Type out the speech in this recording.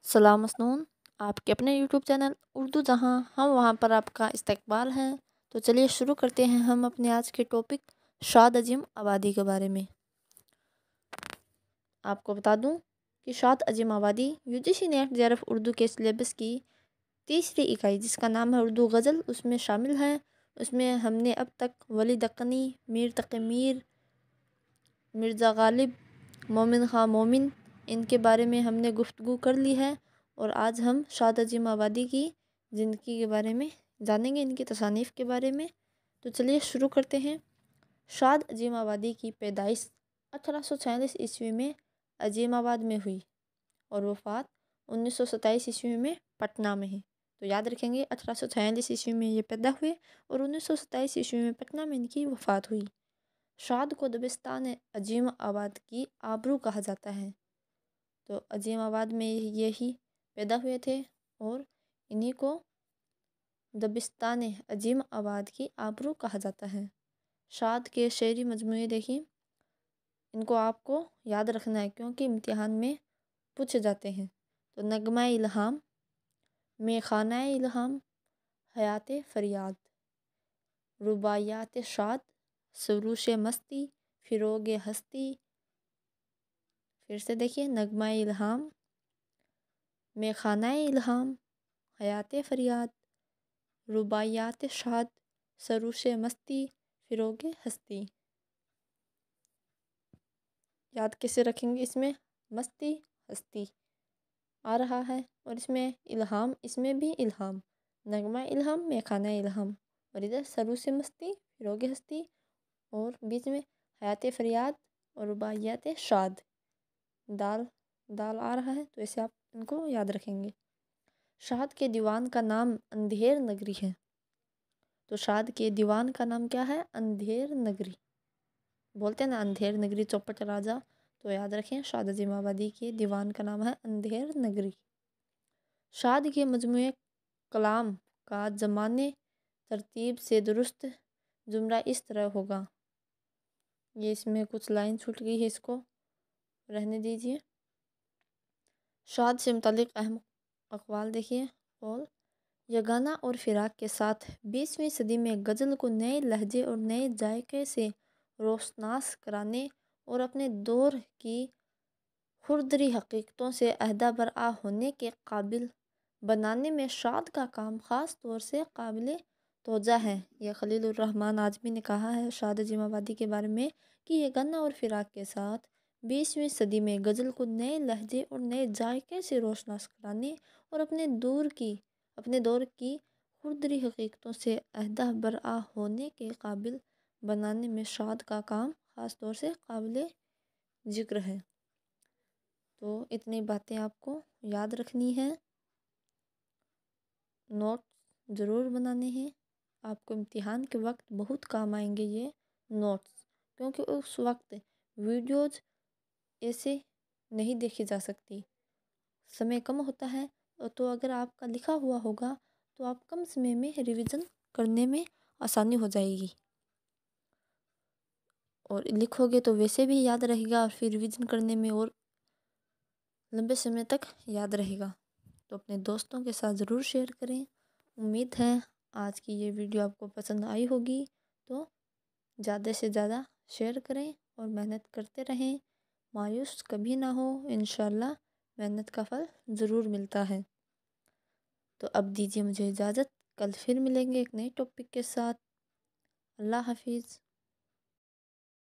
सलाम मसनून। आपके अपने यूट्यूब चैनल उर्दू जहाँ हम वहाँ पर आपका इस्तकबाल है। तो चलिए शुरू करते हैं हम अपने आज के टॉपिक शाद अजीम आबादी के बारे में। आपको बता दूं कि शाद अजीम आबादी यूजीसी नेट जेआरएफ उर्दू के सिलेबस की तीसरी इकाई जिसका नाम है उर्दू गज़ल उसमें शामिल है। उसमें हमने अब तक वली दक्कनी, मीर तक़ी मीर, मिर्ज़ा गालिब, मोमिन ख़ां मोमिन इनके बारे में हमने गुफ्तगू कर ली है। और आज हम शाद अजीम आबादी की ज़िंदगी के बारे में जानेंगे, इनकी तसानीफ़ के बारे में। तो चलिए शुरू करते हैं। शाद अजीम आबादी की पैदाइश 1846 ईस्वी में अजीमाबाद में हुई और वफ़ात 1927 ईस्वी में पटना में है। तो याद रखेंगे 1846 ईस्वी में ये पैदा हुए और 1927 ईस्वी में पटना में इनकी वफ़ात हुई। शाद को दबिस्तान अजीम आबाद की आबरू कहा जाता है। तो अजीम आबाद में यही पैदा हुए थे और इन्हीं को दबिस्तान अजीम आबाद की आबरू कहा जाता है। शाद के शेरी मजमूए देखिए, इनको आपको याद रखना है क्योंकि इम्तिहान में पूछे जाते हैं। तो नगमा इल्हाम, मेखाना इल्हाम, हयात फरियाद, रुबायात शाद, सुरूश मस्ती, फिरोग हस्ती। फिर से देखिए, नगमा इल्हाम, मेखाना इल्हाम, हयात फरियाद, रुबायात शाद, सरूश मस्ती, फिरोग हस्ती। याद कैसे रखेंगे? इसमें मस्ती हस्ती आ रहा है और इसमें इल्हाम, इसमें भी इल्हाम, नगमा इल्हाम, मेखाना इल्हाम और इधर सरूश मस्ती, फिरोग हस्ती और बीच में हयात फरियाद और रुबायात शाद, दाल दाल आ रहा है। तो ऐसे आप इनको याद रखेंगे। शाद के दीवान का नाम अंधेर नगरी है। तो शाद के दीवान का नाम क्या है? अंधेर नगरी। बोलते हैं ना अंधेर नगरी चौपट राजा, तो याद रखें शाद अजीम आबादी के दीवान का नाम है अंधेर नगरी। शाद के मजमूए कलाम का ज़माने तरतीब से दुरुस्त जुमला इस तरह होगा। ये इसमें कुछ लाइन छूट गई है, इसको रहने दीजिए। शाद से मुतालिक अहम अक़वाल देखिए। और यगाना और फ़िराक के साथ 20वीं सदी में गज़ल को नए लहजे और नए जायके से रोशनास कराने और अपने दौर की खुरदरी हकीकतों से अहदा बरआ होने के काबिल बनाने में शाद का काम ख़ास तौर से काबिल तोजा है। यह खलीलुर रहमान आजमी ने कहा है शाद अजीम आबादी के बारे में कि यगाना और फ़िराक के साथ 20वीं सदी में गज़ल को नए लहजे और नए जायके से रोशनास कराने और अपने दौर की खुरदरी हकीकतों से अहदा बरआ होने के काबिल बनाने में शाद का काम ख़ास तौर से काबिल ज़िक्र है। तो इतनी बातें आपको याद रखनी है, नोट ज़रूर बनाने हैं। आपको इम्तिहान के वक्त बहुत काम आएंगे ये नोट्स, क्योंकि उस वक्त वीडियोज़ ऐसे नहीं देखी जा सकती, समय कम होता है। तो अगर आपका लिखा हुआ होगा तो आप कम समय में रिवीजन करने में आसानी हो जाएगी और लिखोगे तो वैसे भी याद रहेगा और फिर रिवीजन करने में और लंबे समय तक याद रहेगा। तो अपने दोस्तों के साथ ज़रूर शेयर करें। उम्मीद है आज की ये वीडियो आपको पसंद आई होगी। तो ज़्यादा से ज़्यादा शेयर करें और मेहनत करते रहें, मायूस कभी ना हो। इंशाल्लाह मेहनत का फल ज़रूर मिलता है। तो अब दीजिए मुझे इजाज़त, कल फिर मिलेंगे एक नए टॉपिक के साथ। अल्लाह हाफिज़।